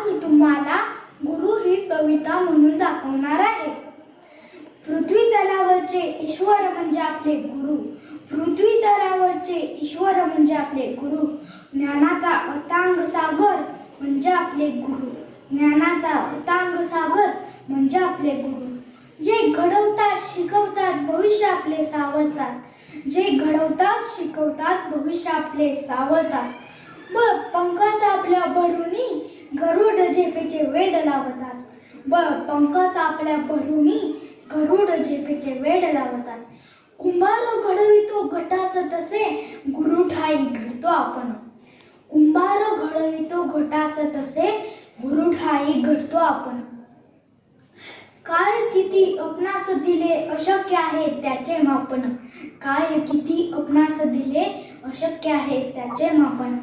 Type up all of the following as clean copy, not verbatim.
मी तुम्हाला गुरु ही कविता म्हणून दाखवणार आहे. पृथ्वी तलावरचे ईश्वर म्हणजे आपले गुरु. पृथ्वी तलावरचे ईश्वर म्हणजे आपले गुरु. ज्ञानाचा अथांग सागर म्हणजे आपले गुरु. ज्ञानाचा अथांग सागर म्हणजे आपले गुरु. जे घडवतात शिकवतात भविष्य आपले सावरतात. जे घडवतात शिकवतात भविष्य आपले सावरतात. पंखात आपल्या भरुनी गरुड झेपेचे वेड लावतात. पंखात आपल्या भरुनी गरुड झेपेचे वेड लावतात. कुंभार घडवितो घटास तसे गुरु ठाई घडतो आपण. कुंभार घडवितो घटास तसे गुरु ठाई घडतो आपण. काय किती आपणास दिले अशक्य आहे त्याचे मापन. काय किती आपणास दिले अशक्य आहे त्याचे मापन.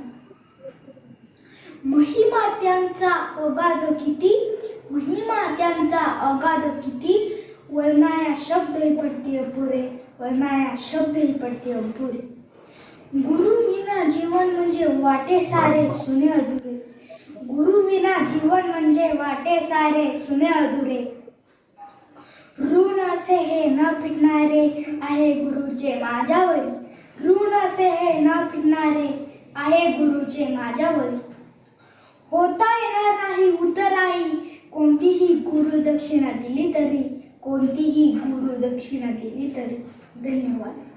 महिमा त्यांचा अगाध किती. महिमा त्यांचा अगाध किती. वर्णाया शब्द ही पडते अपुरे. वर्णाया शब्द ही पडते अपुरे. गुरु विना जीवन म्हणजे वाटे सारे सुने अधुरे. गुरु विना जीवन म्हणजे वाटे सारे सुने अधुरे. ऋण असे हे न फिटणारे आहे गुरुचे माझ्यावरी. ऋण असे हे न फिटणारे आहे गुरुचे माझ्यावरी. होता येणार नाही उतराई कोणतीही गुरुदक्षिणा दिली तरी. कोणतीही गुरुदक्षिणा दिली तरी. धन्यवाद.